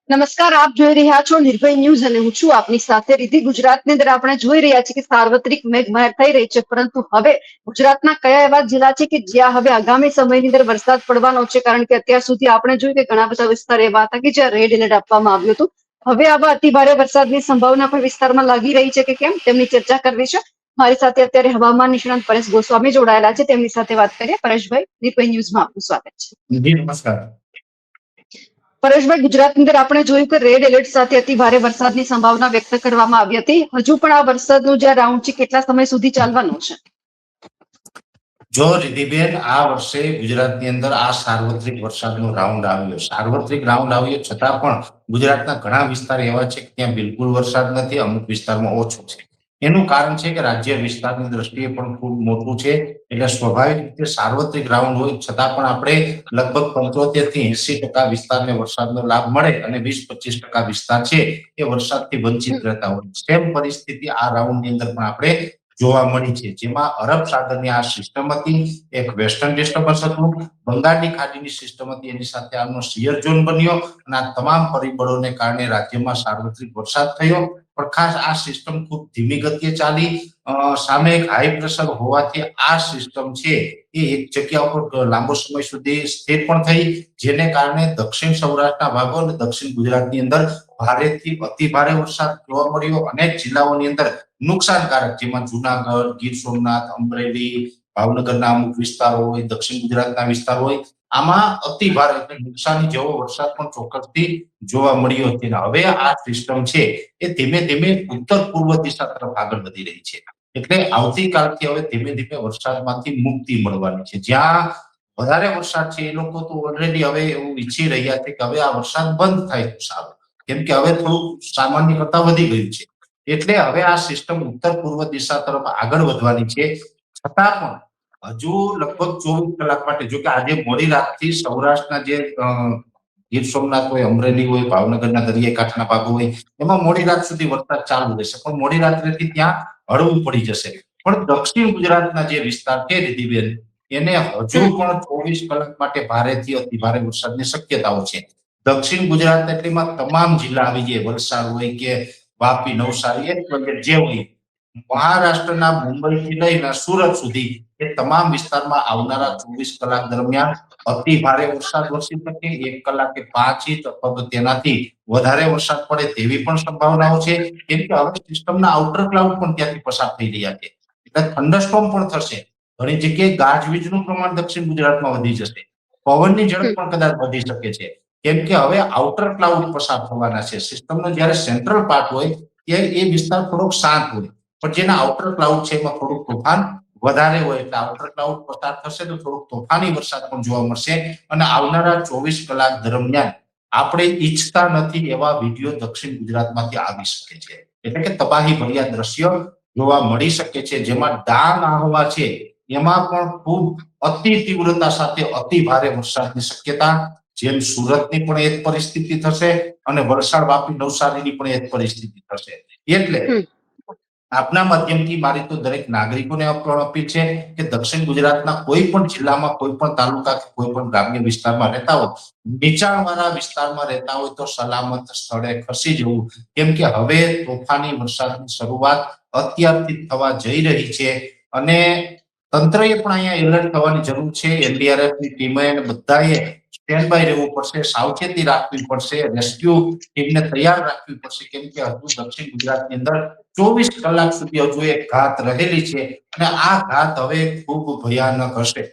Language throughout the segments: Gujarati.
નમસ્કાર, આપ જોઈ રહ્યા છો નિર્ભય ન્યૂઝ અને હું છું આપની સાથે રીતિ. ગુજરાતની અંદર આપણે જોઈ રહ્યા છીએ કે સાર્વત્રિક મેઘમહેર થઈ રહી છે, પરંતુ હવે ગુજરાતના કયા એવા જિલ્લા છે કે જ્યાં હવે આગામી સમયની અંદર વરસાદ પડવાનો છે? કારણ કે અત્યાર સુધી આપણે જોયું કે ઘણા બધા વિસ્તાર એવા હતા કે જ્યાં રેડ એલર્ટ આપવામાં આવ્યું હતું. હવે આવા અતિભારે વરસાદની સંભાવના પણ વિસ્તારમાં લાગી રહી છે કે કેમ, તેમની ચર્ચા કરવી છે. મારી સાથે અત્યારે હવામાન નિષ્ણાંત પરેશ ગોસ્વામી જોડાયેલા છે, તેમની સાથે વાત કરીએ. પરેશભાઈ, નિર્ભય ન્યૂઝમાં આપનું સ્વાગત છે. જી નમસ્કાર. પરેશભાઈ, ગુજરાતની અંદર આપણે જોયું કે રેડ એલર્ટ સાથે અતિ ભારે વરસાદની સંભાવના વ્યક્ત કરવામાં આવી હતી. હજુ પણ આ વરસાદનું જે રાઉન્ડ છે કેટલા સમય સુધી ચાલવાનો છે? જો રિધિબેન, આ વર્ષે ગુજરાતની અંદર આ સાર્વત્રિક વરસાદનો રાઉન્ડ આવ્યો. સાર્વત્રિક રાઉન્ડ આવ્યો છતાં પણ ગુજરાતના ઘણા વિસ્તાર એવા છે કે ત્યાં બિલકુલ વરસાદ નથી, અમુક વિસ્તારમાં ઓછો છે. એનું કારણ છે કે રાજ્ય વિસ્તારની દ્રષ્ટિએ પણ ખૂબ મોટું છે, એટલે સ્વાભાવિક રીતે સાર્વત્રિક રાઉન્ડ હોય છતાં પણ આપણે લગભગ 75 થી 80% વિસ્તારને વરસાદનો લાભ મળે અને 20-25% વિસ્તાર છે એ વરસાદથી વંચિત રહેતા હોય. સેમ પરિસ્થિતિ આ રાઉન્ડની અંદર પણ આપણે જોવા મળી છે, જેમાં અરબ સાગરની આ સિસ્ટમ હતી, એક વેસ્ટર્ન ડિસ્ટર્બન્સ હતું, બંગાળની ખાડીની સિસ્ટમ હતી, એની સાથે આનો શિયર ઝોન બન્યો અને આ તમામ પરિબળોને કારણે રાજ્યમાં સાર્વત્રિક વરસાદ થયો. પણ ખાસ આ સિસ્ટમ ખૂબ ધીમી ગતિએ ચાલી, સામે એક હાઈ પ્રેશર હોવાથી આ સિસ્ટમ છે એ એક જગ્યા ઉપર લાંબો સમય સુધી સ્થિર પણ થઈ, જેને કારણે દક્ષિણ સૌરાષ્ટ્રના ભાગો અને દક્ષિણ ગુજરાતની અંદર ભારેથી અતિ ભારે વરસાદ જોવા મળ્યો. અનેક જિલ્લાઓની અંદર નુકસાનકારક, જેમાં જુનાગઢ, ગીર સોમનાથ, અમરેલી, ભાવનગરના અમુક વિસ્તારો હોય, દક્ષિણ ગુજરાતના વિસ્તાર હોય, આમાં અતિ ભારે એટલે નુકસાની જેવો વરસાદ પણ ચોક્કસથી જોવા મળ્યો હતો. હવે આ સિસ્ટમ છે એ ધીમે ધીમે ઉત્તર પૂર્વ દિશા તરફ આગળ વધી રહી છે, એટલે આવતીકાલથી હવે ધીમે ધીમે વરસાદમાંથી મુક્તિ મળવાની છે. જ્યાં વધારે વરસાદ છે એ લોકો તો ઓલરેડી હવે એવું ઈચ્છી રહ્યા છે કે હવે આ વરસાદ બંધ થાય તો સારું, કેમ કે હવે થોડું સામાન્ય કરતા વધી ગયું છે. એટલે હવે આ સિસ્ટમ ઉત્તર પૂર્વ દિશા તરફ આગળ વધવાની છે. છતાં પણ હજુ લગભગ 24 કલાક માટે, જો કે આજે મોડી રાતથી સૌરાષ્ટ્રના જે ગીર સોમનાથ હોય, અમરેલી હોય, ભાવનગરના દરિયાઈ કાંઠાના ભાગો હોય, એમાં મોડી રાત સુધી વરસાદ ચાલુ રહેશે, પણ મોડી રાત્રેથી ત્યાં હળવું પડી જશે. પણ દક્ષિણ ગુજરાતના જે વિસ્તાર છે રિધિબેન, એને હજુ પણ 24 કલાક માટે ભારેથી અતિ ભારે વરસાદની શક્યતાઓ છે. દક્ષિણ ગુજરાત એટલીમાં તમામ જિલ્લા આવી જાય, વલસાડ હોય કે વાપી, નવસારી, જે હોય, મહારાષ્ટ્રના મુંબઈથી લઈને સુરત સુધી એ તમામ વિસ્તારમાં આવનારા 24 કલાક દરમિયાન અતિ ભારે વરસાદ વરસી શકે. 1 કલાકે 5 ઇંચ અથવા તેનાથી વધારે વરસાદ પડે તેવી પણ સંભાવનાઓ છે, કેમ કે હવે સિસ્ટમના આઉટર ક્લાઉડ પણ ત્યાંથી પસાર થઈ રહ્યા છે, એટલે થંડરસ્ટોર્મ પણ થશે. ઘણી જગ્યાએ ગાજવીજનું પ્રમાણ દક્ષિણ ગુજરાતમાં વધી જશે, પવનની ઝડપ પણ કદાચ વધી શકે છે, કેમ કે હવે આઉટર ક્લાઉડ પસાર થવાના છે. સિસ્ટમનો જ્યારે સેન્ટ્રલ પાર્ટ હોય ત્યારે એ વિસ્તાર થોડોક શાંત હોય, પણ જેના આઉટર ક્લાઉડ છે એમાં થોડુંક તોફાન વધારે હોય, એટલે આઉટર ક્લાઉડ પસાર થશે તો થોડુંક તોફાની વરસાદ પણ જોવા મળશે. અને આવનારા 24 કલાક દરમિયાન આપણે ઈચ્છતા નથી એવા વિડીયો દક્ષિણ ગુજરાતમાંથી આવી શકે છે, એટલે કે તબાહી ભર્યા દ્રશ્યો જોવા મળી શકે છે. જેમાં ડાંગ, આહવા છે એમાં પણ ખૂબ અતિ તીવ્રતા સાથે અતિ ભારે વરસાદની શક્યતા, જેમ સુરતની પણ એ જ પરિસ્થિતિ થશે અને વલસાડ, વાપી, નવસારીની પણ એ જ પરિસ્થિતિ થશે. એટલે આપના માધ્યમથી મારી તો દરેક નાગરિકોને અપીલ છે કે દક્ષિણ ગુજરાતના કોઈ પણ જિલ્લામાં, કોઈ પણ તાલુકા કે કોઈ પણ ગ્રામ્ય વિસ્તારમાં રહેતા હોય, નીચાણવાળા વિસ્તારમાં રહેતા હોય તો સલામત સ્થળે ખસી જવું, કેમ કે હવે તોફાની વરસાદની શરૂઆત અત્યારથી થવા જઈ રહી છે. અને તંત્રએ પણ અહીંયા એલર્ટ થવાની જરૂર છે. એનડીઆરએફની ટીમે અને બધાએ સ્ટેન્ડ બાય રહેવું પડશે, સાવચેતી રાખવી પડશે, રેસ્ક્યુ ટીમને તૈયાર રાખવી પડશે, કેમ કે હજુ દક્ષિણ ગુજરાતની અંદર 24 કલાક સુધી હજુ એક ઘાત રહેલી છે અને આ ઘાત હવે ખૂબ ભયાનક હશે.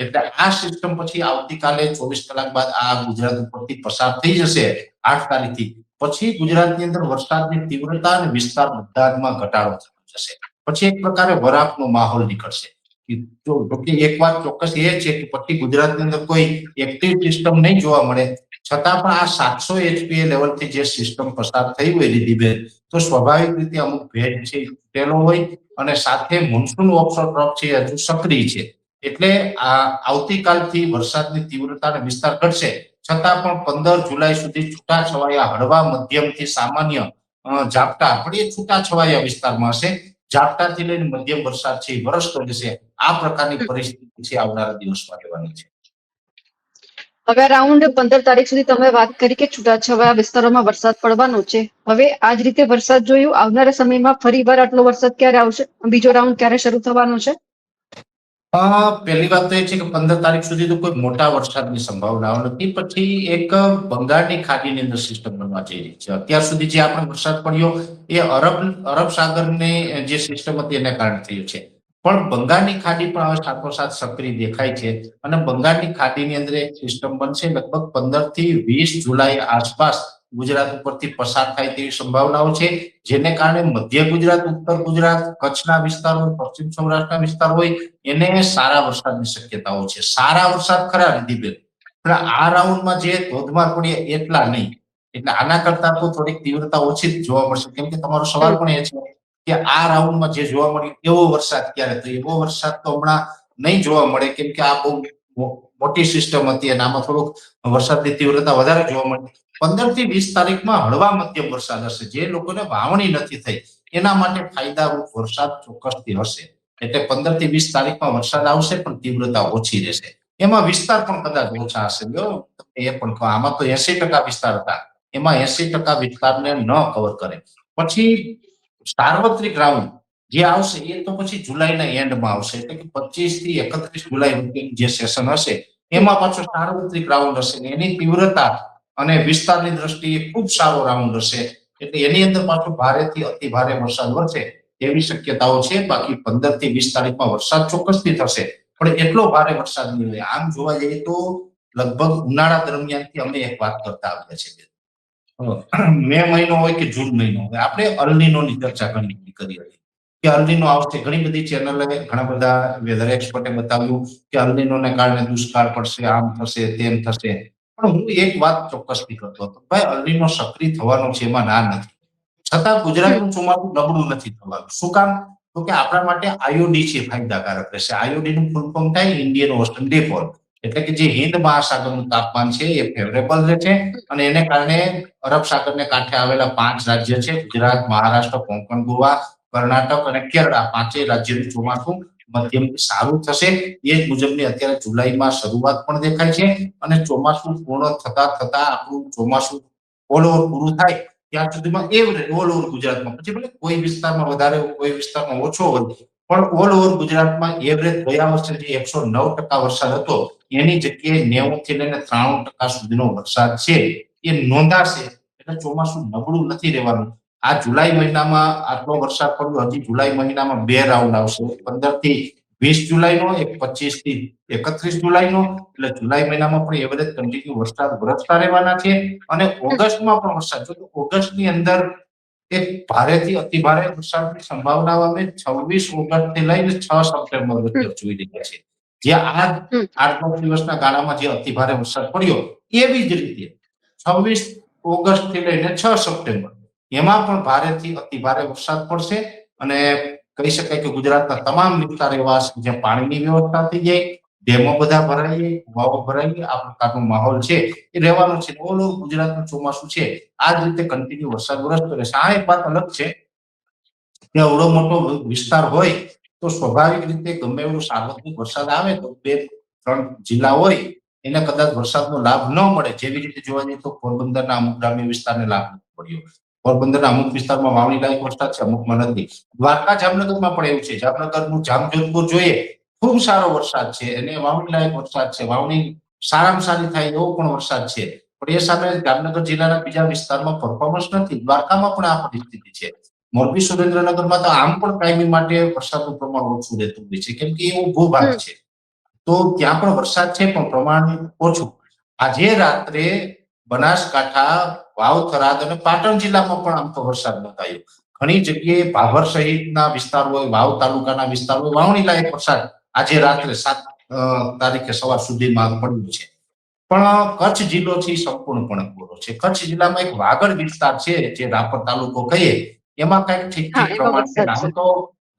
એટલે આ સિસ્ટમ પછી આવતીકાલે 24 કલાક બાદ આ ગુજરાત ઉપરથી પસાર થઈ જશે 8 તારીખથી. પછી ગુજરાતની અંદર વરસાદની તીવ્રતા અને વિસ્તાર બધામાં ઘટાડો થતો જશે. પછી એક પ્રકારે વરાપનો માહોલ નીકળશે. એક વાત ચોક્કસ એ છે કે પછી ગુજરાતની અંદર કોઈ એક્ટિવ સિસ્ટમ નહીં જોવા મળે, છતાં પણ આ 700 એચપીએ લેવલથી જે સિસ્ટમ પસાર થઈ હોય રીધિબેન, તો સ્વાભાવિક રીતે અમુક ભેજ છે તૂટેલો હોય અને સાથે મોન્સૂન ઓફશોર ટ્રફ છે હજુ સક્રિય છે, એટલે આ આવતીકાલથી વરસાદની તીવ્રતા અને વિસ્તાર ઘટશે. છતાં પણ 15 જુલાઈ સુધી છૂટાછવાયા હળવા મધ્યમથી સામાન્ય ઝાપટા, પણ એ છૂટાછવાયા વિસ્તારમાં હશે. ઝાપટાથી લઈને મધ્યમ વરસાદ છે વરસતો રહેશે. આ પ્રકારની પરિસ્થિતિ છે આવનારા દિવસમાં રહેવાની છે. હવે રાઉન્ડ 15 તારીખ સુધી તમે વાત કરી કે છૂટાછવાયા વિસ્તારોમાં વરસાદ પડવાનો છે. હવે આ જ રીતે વરસાદ જોયું આવનારા સમયમાં ફરીવાર આટલો વરસાદ ક્યારે આવશે? બીજો રાઉન્ડ ક્યારે શરૂ થવાનો છે? પહેલી વાત તો એ છે કે 15 તારીખ સુધી તો કોઈ મોટા વરસાદની સંભાવનાઓ નથી. પછી એક બંગાળની ખાડીની અંદર સિસ્ટમ બનવા જઈ રહી છે. અત્યાર સુધી જે આપણે વરસાદ પડ્યો એ અરબ સાગરની જે સિસ્ટમ હતી એને કારણે થયું છે. પણ બંગાળની ખાડી પણ હવે સાથોસાથ સક્રિય દેખાય છે અને બંગાળની ખાડીની અંદર એક સિસ્ટમ બનશે. લગભગ 15 થી 20 જુલાઈ આસપાસ ગુજરાત ઉપરથી પસાર થાય તેવી સંભાવનાઓ છે, જેને કારણે મધ્ય ગુજરાત, ઉત્તર ગુજરાત, કચ્છના વિસ્તારો, પશ્ચિમ સૌરાષ્ટ્રના વિસ્તાર હોય એને સારા વરસાદની શક્યતાઓ છે. સારા વરસાદ ખરા રીતિબેન, પણ આ રાઉન્ડમાં જે ધોધમાર પડ્યા એટલા નહીં. એટલે આના કરતા તો થોડીક તીવ્રતા ઓછી જ જોવા મળશે. કેમ કે તમારો સવાલ પણ એ છે કે આ રાઉન્ડમાં જે જોવા મળ્યું એવો વરસાદ ક્યારે? તો એવો વરસાદ તો હમણાં નહીં જોવા મળે, કેમ કે આ બહુ મોટી સિસ્ટમ હતી અને આમાં થોડુંક વરસાદની તીવ્રતા વધારે જોવા મળે. 15 થી 20 તારીખમાં હળવા મધ્યમ વરસાદ હશે. જે લોકોને વાવણી નથી થઈ એના માટે ફાયદારૂપ વરસાદ ચોક્કસથી હશે. એટલે 15 થી 20 તારીખમાં વરસાદ આવશે, પણ તીવ્રતા ઓછી રહેશે. એમાં વિસ્તાર પણ કદાચ ઓછા હશે. એ પણ આમાં તો 80% વિસ્તાર હતા, એમાં 80% વિસ્તારને ન કવર કરે. પછી સાર્વત્રિક રાઉન્ડ જે આવશે એ તો પછી જુલાઈના એન્ડમાં આવશે. એટલે કે 25 થી 31 જુલાઈ વચ્ચેનું જે સેશન હશે એમાં પાછો સાર્વત્રિક રાઉન્ડ હશે. એની તીવ્રતા અને વિસ્તારની દ્રષ્ટિએ ખૂબ સારો રાઉન્ડ હશે. એટલે એની અંદર પાછો ભારેથી અતિ ભારે વરસાદ વરસે એવી શક્યતાઓ છે. બાકી 15 થી 20 તારીખમાં વરસાદ ચોક્કસથી થશે, પણ એટલો ભારે વરસાદ નહીં હોય. આમ જોવા જઈએ તો લગભગ ઉનાળા દરમિયાનથી અમે એક વાત કરતા આવ્યા છીએ. મે મહિનો હોય કે જૂન મહિનો હોય, આપણે અલ્નીનોની ચર્ચા ઘણી કરી હતી કે અલ્નીનો આવશે. ઘણી બધી ચેનલે, ઘણા બધા વેધર એક્સપર્ટે બતાવ્યું કે અલ્નીનોને કારણે દુષ્કાળ પડશે, આમ થશે, તેમ થશે. પણ હું એક વાત ચોક્કસથી કરતો હતો, ભાઈ અલ્નીનો સક્રિય થવાનો છે એમાં ના નથી, છતાં ગુજરાતનું ચોમાસું નબળું નથી થવાનું. શું કામ? તો કે આપણા માટે આઈઓડી છે ફાયદાકારક રહેશે. આઈઓડી નું ફૂલ ફોર્મ થાય ઇન્ડિયન ઓશન ડિપોલ, એટલે કે જે હિન્દ મહાસાગરનું તાપમાન છે એ ફેવરેબલ રહે છે અને એને કારણે અરબ સાગરને કાંઠે આવેલા 5 રાજ્ય છે ગુજરાત, મહારાષ્ટ્ર, કોંકણ, ગોવા, કર્ણાટક અને કેરળ, પાંચેય રાજ્યનું ચોમાસું મધ્યમથી સારું થશે. એ જ મુજબની અત્યારે જુલાઈમાં શરૂઆત પણ દેખાય છે અને ચોમાસું પૂર્ણ થતા થતા આપણું ચોમાસું ઓલ ઓવર પૂરું થાય ત્યાં સુધીમાં એવરેજ ઓલ ઓવર ગુજરાતમાં, પછી ભલે કોઈ વિસ્તારમાં વધારે કોઈ વિસ્તારમાં ઓછો હોય, પણ ઓલ ઓવર ગુજરાતમાં એવરેજ ગયા વર્ષે જે 109% વરસાદ હતો એની જગ્યાએ 90 થી લઈને 93% સુધીનો વરસાદ છે એ નોંધાશે. એટલે ચોમાસું નબળું નથી રહેવાનું. આ જુલાઈ મહિનામાં આટલો વરસાદ પડ્યો, હજી જુલાઈ મહિનામાં 2 રાઉન્ડ આવશે, 15 થી 20 જુલાઈનો, એક 25 થી 31 જુલાઈનો. એટલે જુલાઈ મહિનામાં પણ એવરેજ કન્ટિન્યુ વરસાદ વરસતા રહેવાના છે અને ઓગસ્ટમાં પણ વરસાદ. જો ઓગસ્ટની અંદર એક ભારેથી અતિ ભારે વરસાદની સંભાવના અમે 26 ઓગસ્ટથી લઈને 6 સપ્ટેમ્બર વચ્ચે જોઈ રહ્યા છે. જે આ 8-9 દિવસના ગાળામાં જે અતિ ભારે વરસાદ પડ્યો એવી જ રીતે 26 ઓગસ્ટથી લઈને 6 સપ્ટેમ્બર એમાં પણ ભારેથી અતિ ભારે વરસાદ પડશે. અને કહી શકાય કે ગુજરાતના તમામ વિસ્તાર એવા જ્યાં પાણીની વ્યવસ્થા થઈ જાય, ડેમો બધા ભરાઈ જાય, કુવાઓ ભરાઈ જાય, આ પ્રકારનો માહોલ છે એ રહેવાનો છે. ઓલ ઓવર ગુજરાતનું ચોમાસું છે આ જ રીતે કન્ટિન્યુ વરસાદ વરસતો રહેશે. આ એક વાત અલગ છે કે અવડો મોટો વિસ્તાર હોય તો સ્વાભાવિક રીતે ગમે એવો સાર્વત્રિક વરસાદ આવે તો 2-3 જિલ્લા હોય એને કદાચ વરસાદનો લાભ ન મળે. જેવી રીતે જોવા જઈએ તો પોરબંદરના અમુક ગ્રામ્ય વિસ્તારને લાભ પડ્યો. પોરબંદરના અમુક વિસ્તારમાં વાવણી લાયક વરસાદ છે, અમુકમાં નથી. દ્વારકા, જામનગરમાં પણ એવું છે. જામનગરનું જામજોધપુર જોઈએ ખૂબ સારો વરસાદ છે અને વાવણી લાયક વરસાદ છે, વાવણી સારામાં સારી થાય એવો પણ વરસાદ છે. પણ એ સામે જામનગર જિલ્લાના બીજા વિસ્તારમાં પરફોર્મન્સ નથી. દ્વારકામાં પણ આ પરિસ્થિતિ છે. મોરબી, સુરેન્દ્રનગરમાં તો આમ પણ કાયમી માટે વરસાદનું પ્રમાણ ઓછું રહેતું હોય છે, કેમ કે એવો ભૂભાગ છે. તો ત્યાં પણ વરસાદ છે પણ પ્રમાણ ઓછું. આજે રાત્રે બનાસકાંઠા, વાવ, થરાદ અને પાટણ જિલ્લામાં પણ આમ તો વરસાદ નોંધાયો. ઘણી જગ્યાએ ભાભર સહિતના વિસ્તારો હોય, વાવ તાલુકાના વિસ્તારો હોય, વાવણી લાયક વરસાદ આજે રાત્રે 7 તારીખે સવાર સુધીમાં પડ્યું છે. પણ કચ્છ જિલ્લો છે સંપૂર્ણપણે કોરો છે. કચ્છ જિલ્લામાં એક વાગડ વિસ્તાર છે જે રાપર તાલુકો કહીએ, એમાં કઈક ઠીક ઠીક પ્રમાણ છે. આમ તો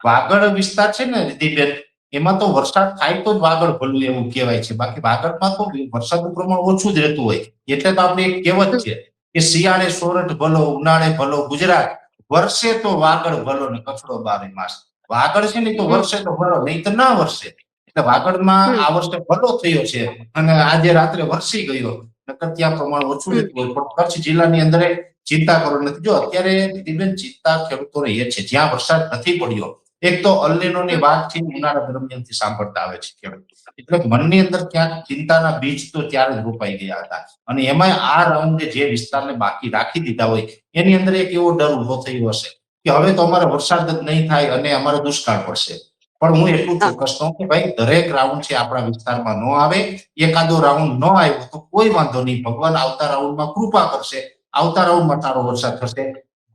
વાગડ વિસ્તાર છે ને રીતિબેન, એમાં તો વરસાદ થાય તો જ વાગડ ભલું એવું કહેવાય છે. બાકી વાગડમાં તો વરસાદનું પ્રમાણ ઓછું જ રહેતું હોય. એટલે તો આપણે એક કહેવત છે કે શિયાળે સોરઠ ભલો, ઉનાળે ભલો ગુજરાત, વર્ષે તો વાગડ ભલો ને કચડો બારે માસ. વાગડ છે ને તો વર્ષે તો ભલો, નહીં તો ના વર્ષે. એટલે વાગડમાં હમ. આ વર્ષે ભલો થયો છે અને આજે રાત્રે વરસી ગયો, નકર ત્યાં પ્રમાણ ઓછું હમ. રહેતું હોય. પણ કચ્છ જિલ્લાની અંદર ચિંતા કરો નથી. જો અત્યારે દીદીબેન ચિંતા ખેડૂતોને એ છે જ્યાં વરસાદ નથી પડ્યો, એક તો અલ્લીનોની વાત છે ઉનાળા દરમિયાનથી સાંભળતા આવે છે ખેડૂત, એટલે મનની અંદર ક્યાંક ચિંતાના બીજ તો ત્યારે જ રોપાઈ ગયા હતા. અને એમાં આ રાઉન્ડે જે વિસ્તારને બાકી રાખી દીધા હોય એની અંદર એક એવો ડર ઉભો થયો હશે કે હવે તો અમારે વરસાદ જ નહીં થાય અને અમારે દુષ્કાળ પડશે. પણ હું એટલું હા. ચોક્કસ કહું કે ભાઈ દરેક રાઉન્ડ છે આપણા વિસ્તારમાં ન આવે, એકાદો રાઉન્ડ ન આવ્યો તો કોઈ વાંધો નહીં, ભગવાન આવતા રાઉન્ડમાં કૃપા કરશે, આવતા રાઉન્ડમાં સારો વરસાદ થશે.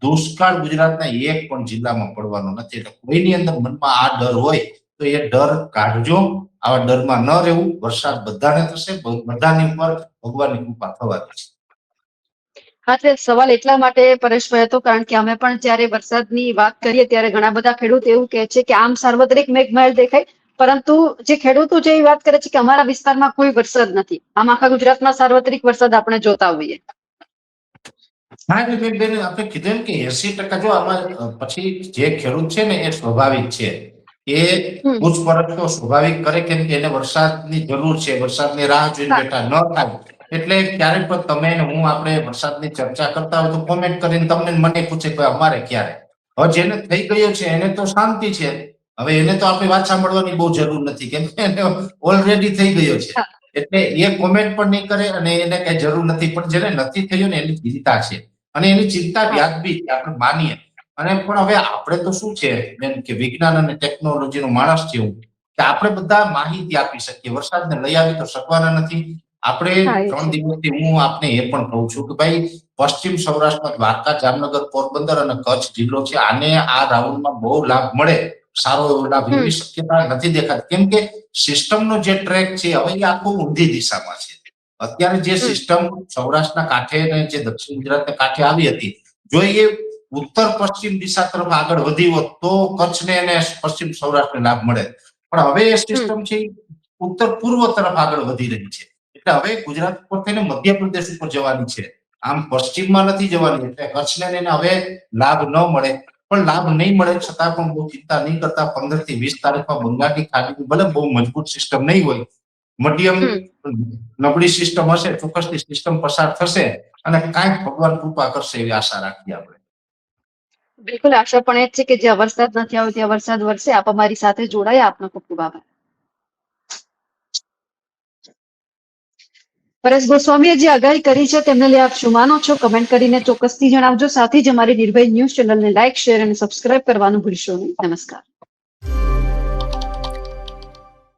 દુષ્કાળ ગુજરાતના એક પણ જિલ્લામાં પડવાનો નથી. એટલે કોઈની અંદર મનમાં આ ડર હોય તો એ ડર કાઢજો, આવા ડરમાં ન રહેવું. વરસાદ બધાને થશે, બધાની ઉપર ભગવાનની કૃપા થવાની છે. હા, એટલે સવાલ એટલા માટે પરેશભાઈ હતો કારણ કે અમે પણ જ્યારે વરસાદની વાત કરીએ ત્યારે ઘણા બધા ખેડૂત એવું કહે છે કે આમ સાર્વત્રિક મેઘમહેર દેખાય, પરંતુ જે ખેડૂતો જે વાત કરે છે કે અમારા વિસ્તારમાં કોઈ વરસાદ નથી, આમ આખા ગુજરાતમાં સાર્વત્રિક વરસાદ આપણે જોતા હોઈએ. હા, એટલે બેન આપણે કીધું એમ કે 80% જો આમાં પછી જે ખેડૂત છે ને એ સ્વાભાવિક છે, એ હમ. પૂછપરછ તો સ્વાભાવિક કરે કેમ કે એને વરસાદની જરૂર છે, વરસાદની રાહ જોઈને હા. બેઠા ન થાય. એટલે ક્યારેક પણ તમે ને હું આપણે વરસાદની ચર્ચા કરતા હોય તો કોમેન્ટ કરીને તમને ને મને પૂછે કે અમારે ક્યારે. હવે જેને થઈ ગયો છે એને તો શાંતિ છે, હવે એને તો આપણી વાત સાંભળવાની બહુ જરૂર નથી કેમ કે એને ઓલરેડી થઈ ગયો છે. હા. એટલે એ કોમેન્ટ પણ નહીં કરે અને એને કઈ જરૂર નથી. પણ જેને નથી થયું ને એની ચિંતા છે અને એની ચિંતા હા. વ્યાજબી છે, આપણે માનીએ. અને પણ હવે આપણે તો શું છે બેન કે વિજ્ઞાન અને ટેકનોલોજીનો માણસ છે હું, કે આપણે બધા માહિતી આપી શકીએ, વરસાદને લઈ આવી તો શકવાના નથી. આપણે હા, એ 3 છે. દિવસથી હું આપને એ પણ કહું છું કે ભાઈ પશ્ચિમ સૌરાષ્ટ્રમાં દ્વારકા, જામનગર, પોરબંદર અને કચ્છ જિલ્લો છે, આને આ રાઉન્ડમાં બહુ લાભ મળે, સારો એવો લાભ હમ. એવી શક્યતા નથી દેખાતી. કેમ કે સિસ્ટમનો જે ટ્રેક છે હવે એ આખો ઊંધી દિશામાં છે. અત્યારે જે હમ. સિસ્ટમ સૌરાષ્ટ્રના કાંઠે અને જે દક્ષિણ ગુજરાતના કાંઠે આવી હતી, જો એ ઉત્તર પશ્ચિમ દિશા તરફ આગળ વધી હોત તો કચ્છને અને પશ્ચિમ સૌરાષ્ટ્રને લાભ મળે. પણ હવે એ હમ. સિસ્ટમ છે ઉત્તર પૂર્વ તરફ આગળ વધી રહી છે. એટલે હવે ગુજરાત ઉપર થઈને મધ્યપ્રદેશ ઉપર જવાની છે, આમ પશ્ચિમમાં નથી જવાની. એટલે કચ્છને એને હવે લાભ ન મળે, પણ લાભ નહીં મળે છતાં પણ બહુ ચિંતા નહીં કરતા. 15 થી 20 તારીખમાં બંગાળની ખાડીની ભલે બહુ મજબૂત સિસ્ટમ નહીં હોય, મધ્યમ હમ. નબળી સિસ્ટમ હશે, ચોક્કસથી સિસ્ટમ પસાર થશે અને કાંઈક ભગવાન કૃપા કરશે એવી આશા રાખીએ આપણે. બિલકુલ, આશા પણ એ જ છે કે જ્યાં વરસાદ નથી આવ્યો ત્યાં વરસાદ વરસે. આપ અમારી સાથે જોડાયા, આપનો ખૂબ ખૂબ આભાર. પરેશ ગોસ્વામીએ જે આગાહી કરી છે તેમને લઈ આપ શું માનો છો, કમેન્ટ કરીને ચોક્કસથી જણાવજો. સાથે જ અમારી નિર્ભય ન્યૂઝ ચેનલને લાઇક, શેર અને સબસ્ક્રાઇબ કરવાનું ભૂલશો નહીં. નમસ્કાર.